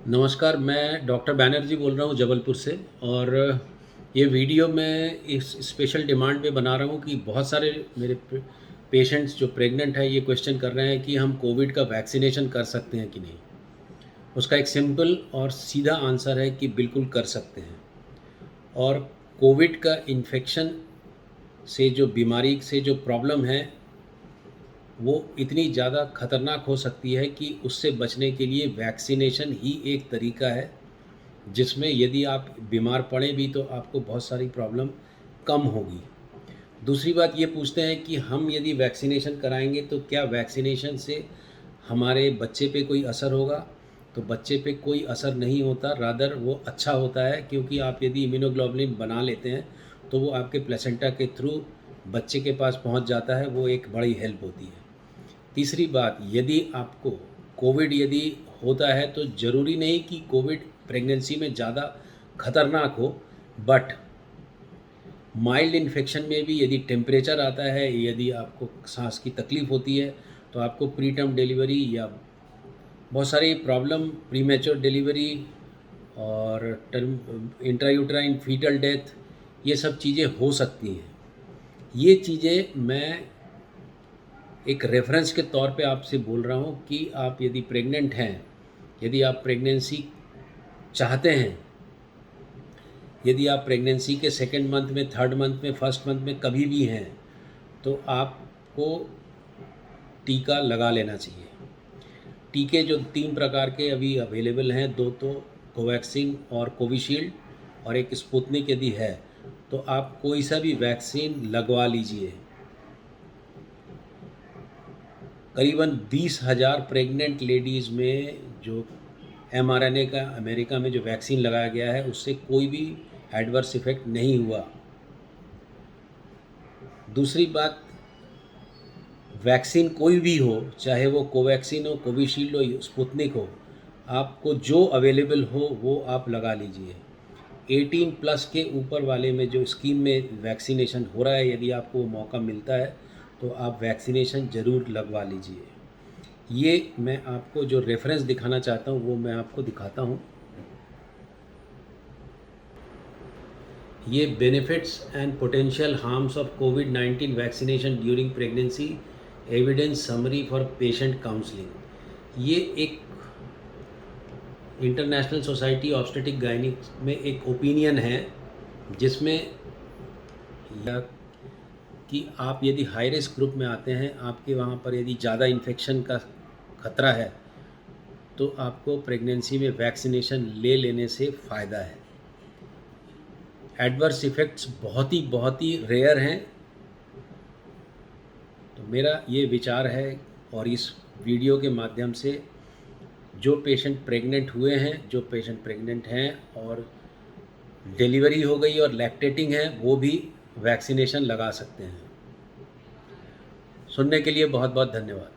नमस्कार, मैं डॉक्टर बैनर्जी बोल रहा हूँ जबलपुर से। और ये वीडियो मैं इस स्पेशल डिमांड पे बना रहा हूँ कि बहुत सारे मेरे पेशेंट्स जो प्रेग्नेंट हैं ये क्वेश्चन कर रहे हैं कि हम कोविड का वैक्सीनेशन कर सकते हैं कि नहीं। उसका एक सिंपल और सीधा आंसर है कि बिल्कुल कर सकते हैं। और कोविड का इन्फेक्शन से जो बीमारी से जो प्रॉब्लम है वो इतनी ज़्यादा खतरनाक हो सकती है कि उससे बचने के लिए वैक्सीनेशन ही एक तरीका है, जिसमें यदि आप बीमार पड़े भी तो आपको बहुत सारी प्रॉब्लम कम होगी। दूसरी बात ये पूछते हैं कि हम यदि वैक्सीनेशन कराएंगे तो क्या वैक्सीनेशन से हमारे बच्चे पे कोई असर होगा। तो बच्चे पे कोई असर नहीं होता, रादर वो अच्छा होता है, क्योंकि आप यदि इम्यूनोग्लोबुलिन बना लेते हैं तो वो आपके प्लेसेंटा के थ्रू बच्चे के पास पहुंच जाता है, वो एक बड़ी हेल्प होती है। तीसरी बात, यदि आपको कोविड यदि होता है तो ज़रूरी नहीं कि कोविड प्रेगनेंसी में ज़्यादा खतरनाक हो, बट माइल्ड इन्फेक्शन में भी यदि टेम्परेचर आता है, यदि आपको सांस की तकलीफ़ होती है तो आपको प्री टर्म डिलीवरी या बहुत सारी प्रॉब्लम, प्रीमेच्योर डिलीवरी और टर्म इंट्रायूट्राइन फीटल डेथ, ये सब चीज़ें हो सकती हैं। ये चीज़ें मैं एक रेफरेंस के तौर पे आपसे बोल रहा हूँ कि आप यदि प्रेग्नेंट हैं, यदि आप प्रेगनेंसी चाहते हैं, यदि आप प्रेगनेंसी के सेकंड मंथ में, थर्ड मंथ में, फर्स्ट मंथ में कभी भी हैं, तो आपको टीका लगा लेना चाहिए। टीके जो 3 प्रकार के अभी अवेलेबल हैं, 2 तो कोवैक्सीन और कोविशील्ड, और एक स्पुतनिक यदि है तो आप कोई सा भी वैक्सीन लगवा लीजिए। करीबन 20,000 प्रेग्नेंट लेडीज़ में जो mRNA का अमेरिका में जो वैक्सीन लगाया गया है उससे कोई भी एडवर्स इफ़ेक्ट नहीं हुआ। दूसरी बात, वैक्सीन कोई भी हो, चाहे वो कोवैक्सीन हो, कोविशील्ड हो, स्पुतनिक हो, आपको जो अवेलेबल हो वो आप लगा लीजिए। 18 प्लस के ऊपर वाले में जो स्कीम में वैक्सीनेशन हो रहा है, यदि आपको वो मौका मिलता है तो आप वैक्सीनेशन ज़रूर लगवा लीजिए। ये मैं आपको जो रेफरेंस दिखाना चाहता हूँ वो मैं आपको दिखाता हूँ। ये benefits and potential harms of covid vaccination during pregnancy, evidence summary for patient counselling. ये एक इंटरनेशनल सोसाइटी ऑब्स्टेटिक गायनिक में एक ओपिनियन है, जिसमें यह कि आप यदि हाई रिस्क ग्रुप में आते हैं, आपके वहाँ पर यदि ज़्यादा इन्फेक्शन का खतरा है, तो आपको प्रेगनेंसी में वैक्सीनेशन ले लेने से फ़ायदा है। एडवर्स इफ़ेक्ट्स बहुत ही रेयर हैं। तो मेरा ये विचार है, और इस वीडियो के माध्यम से जो पेशेंट प्रेग्नेंट हुए हैं, जो पेशेंट प्रेग्नेंट हैं और डिलीवरी हो गई और लैक्टेटिंग हैं, वो भी वैक्सीनेशन लगा सकते हैं। सुनने के लिए बहुत बहुत धन्यवाद।